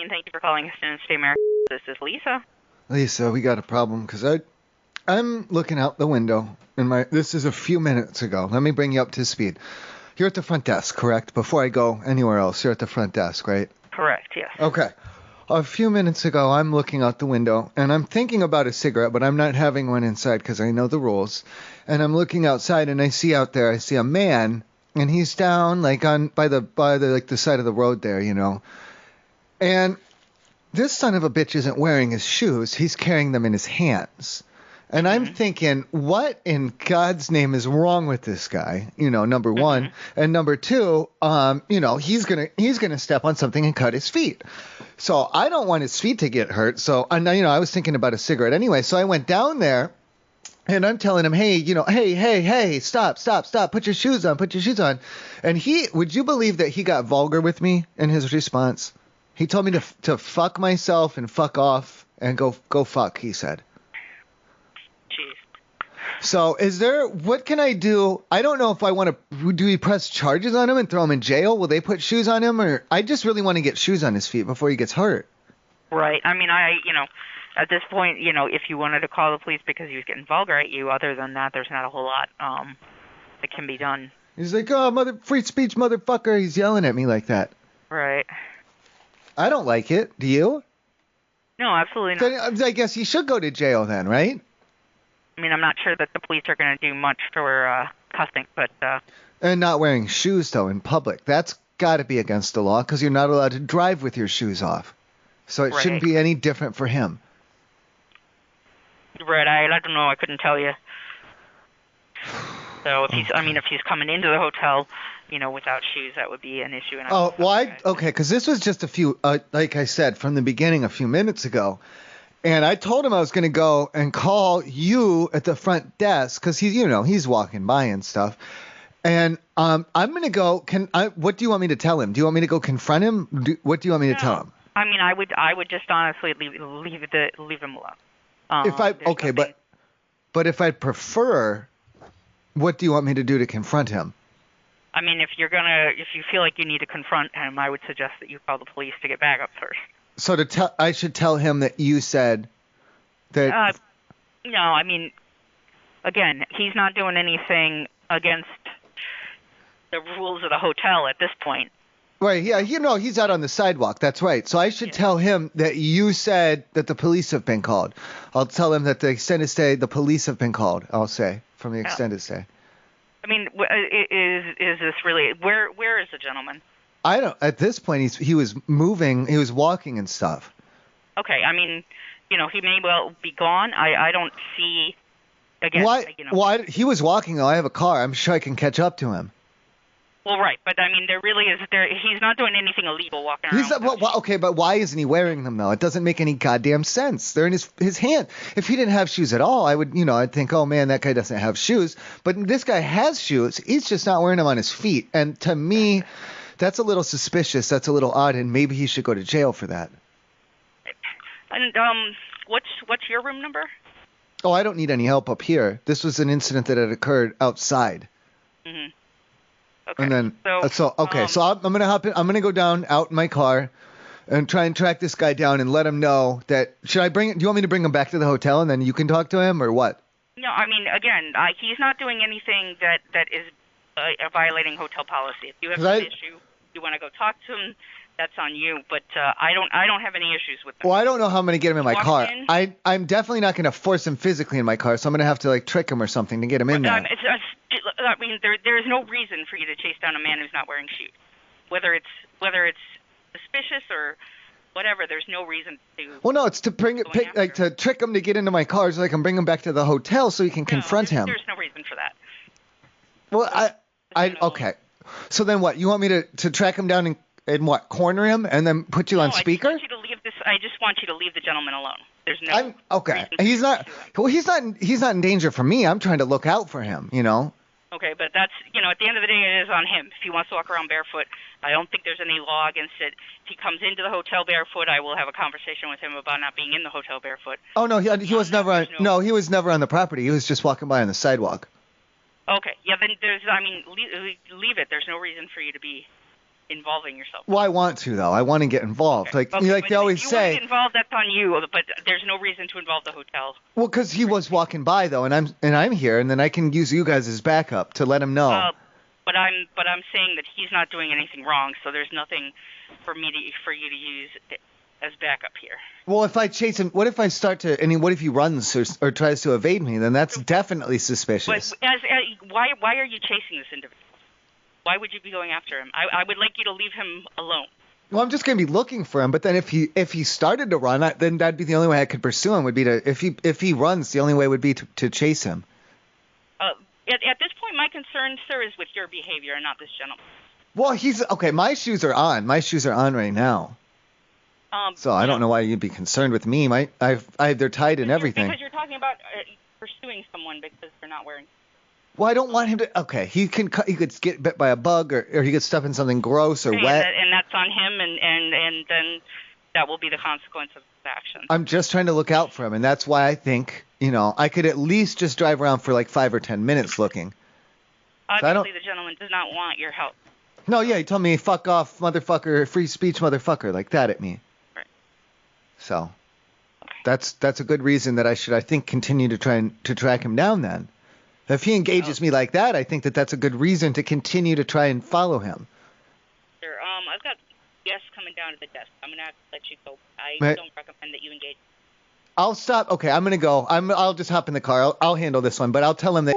afternoon. Thank you for calling Houston State America. This is Lisa. Lisa, we got a problem because I'm looking out the window this is a few minutes ago. Let me bring you up to speed. You're at the front desk, correct? Before I go anywhere else, you're at the front desk, right? Correct, yes. Okay. A few minutes ago, I'm looking out the window, and I'm thinking about a cigarette, but I'm not having one inside because I know the rules. And I'm looking outside, and I see a man, and he's down like by the side of the road there, you know. And this son of a bitch isn't wearing his shoes. He's carrying them in his hands. And I'm thinking, what in God's name is wrong with this guy? You know, number one. And number two, he's gonna step on something and cut his feet. So I don't want his feet to get hurt. So I was thinking about a cigarette anyway. So I went down there, and I'm telling him, hey, stop, put your shoes on. And would you believe that he got vulgar with me in his response? He told me to fuck myself and fuck off and go fuck, he said. So what can I do? I don't know if I want to, do we press charges on him and throw him in jail? Will they put shoes on him? Or I just really want to get shoes on his feet before he gets hurt. Right. I mean, at this point, if you wanted to call the police because he was getting vulgar at you, other than that, there's not a whole lot that can be done. He's like, oh, free speech, motherfucker. He's yelling at me like that. Right. I don't like it. Do you? No, absolutely not. Then, I guess he should go to jail then, right? I mean, I'm not sure that the police are going to do much for cussing, but... And not wearing shoes, though, in public. That's got to be against the law because you're not allowed to drive with your shoes off. So it shouldn't be any different for him. Right, I don't know. I couldn't tell you. So if he's coming into the hotel, without shoes, that would be an issue. Because this was just a few, like I said, from the beginning a few minutes ago. And I told him I was going to go and call you at the front desk because he's walking by and stuff. And I'm going to go. What do you want me to tell him? Do you want me to go confront him? What do you want me to tell him? I mean, I would just honestly leave him alone. But if I prefer, what do you want me to do to confront him? I mean, if you feel like you need to confront him, I would suggest that you call the police to get backup first. So I should tell him that you said that. No, I mean, again, he's not doing anything against the rules of the hotel at this point. Right, yeah, he's out on the sidewalk. That's right. So I should tell him that you said that the police have been called. I'll tell him that the extended stay, the police have been called. I'll say from the extended stay. I mean, is this really where is the gentleman? I don't. At this point, he was moving. He was walking and stuff. Okay, I mean, he may well be gone. I don't see. Again, why? He was walking though. I have a car. I'm sure I can catch up to him. Well, right, but I mean, there really is. He's not doing anything illegal walking around. Okay, but why isn't he wearing them though? It doesn't make any goddamn sense. They're in his hand. If he didn't have shoes at all, I would, I'd think, oh man, that guy doesn't have shoes. But this guy has shoes. He's just not wearing them on his feet. And to me, that's a little suspicious. That's a little odd, and maybe he should go to jail for that. And what's your room number? Oh, I don't need any help up here. This was an incident that had occurred outside. Mm-hmm. Okay. And then so I'm gonna hop in. I'm gonna go down out in my car and try and track this guy down and let him know that. Do you want me to bring him back to the hotel and then you can talk to him or what? No, I mean, again, he's not doing anything that is violating hotel policy. If you have an issue, you want to go talk to him, that's on you. But I don't have any issues with him. Well, I don't know how I'm going to get him in my car. I'm definitely not going to force him physically in my car, so I'm going to have to trick him or something to get him in there. I mean, there is no reason for you to chase down a man who's not wearing shoes. Whether it's suspicious or whatever, there's no reason to. Well, no, it's to to trick him to get into my car so I can bring him back to the hotel so he can confront him. There's no reason for that. Well, okay. So then what? You want me to track him down and what? Corner him and then put you on speaker? I just want you to leave the gentleman alone. There's no. Okay. He's not. Well, he's not in danger for me. I'm trying to look out for him. Okay, but that's, at the end of the day, it is on him. If he wants to walk around barefoot, I don't think there's any law against it. If he comes into the hotel barefoot, I will have a conversation with him about not being in the hotel barefoot. Oh, no, he was never on, he was never on the property. He was just walking by on the sidewalk. Okay, yeah, then leave it. There's no reason for you to be involving yourself. Well, I want to though. I want to get involved. Okay. Like they always if you say. want to get involved, that's on you. But there's no reason to involve the hotel. Well, because he was walking by though, and I'm here, and then I can use you guys as backup to let him know. But I'm saying that he's not doing anything wrong, so there's nothing for you to use as backup here. Well, if I chase him, what if I start to? What if he runs or tries to evade me? Then that's definitely suspicious. But why are you chasing this individual? Why would you be going after him? I would like you to leave him alone. Well, I'm just gonna be looking for him. But then if he started to run, then that'd be the only way I could pursue him. Would be to if he runs, the only way would be to chase him. At this point, my concern, sir, is with your behavior and not this gentleman. Well, he's okay. My shoes are on. My shoes are on right now. So I don't know why you'd be concerned with me. They're tied and everything. Because you're talking about pursuing someone because they're not wearing. Well, I don't want him to. Okay, he could get bit by a bug or he could step in something gross or wet. And that's on him, and then that will be the consequence of his actions. I'm just trying to look out for him, and that's why I think I could at least just drive around for like 5 or 10 minutes looking. Obviously, the gentleman does not want your help. No, yeah, he told me fuck off, motherfucker, free speech, motherfucker, like that at me. Right. So, that's a good reason that I should, I think, continue to try to track him down then. If he engages me like that, I think that's a good reason to continue to try and follow him. Sure. I've got guests coming down to the desk. I'm going to have to let you go. I don't recommend that you engage. I'll stop. Okay, I'm going to go. I'll just hop in the car. I'll handle this one, but I'll tell him that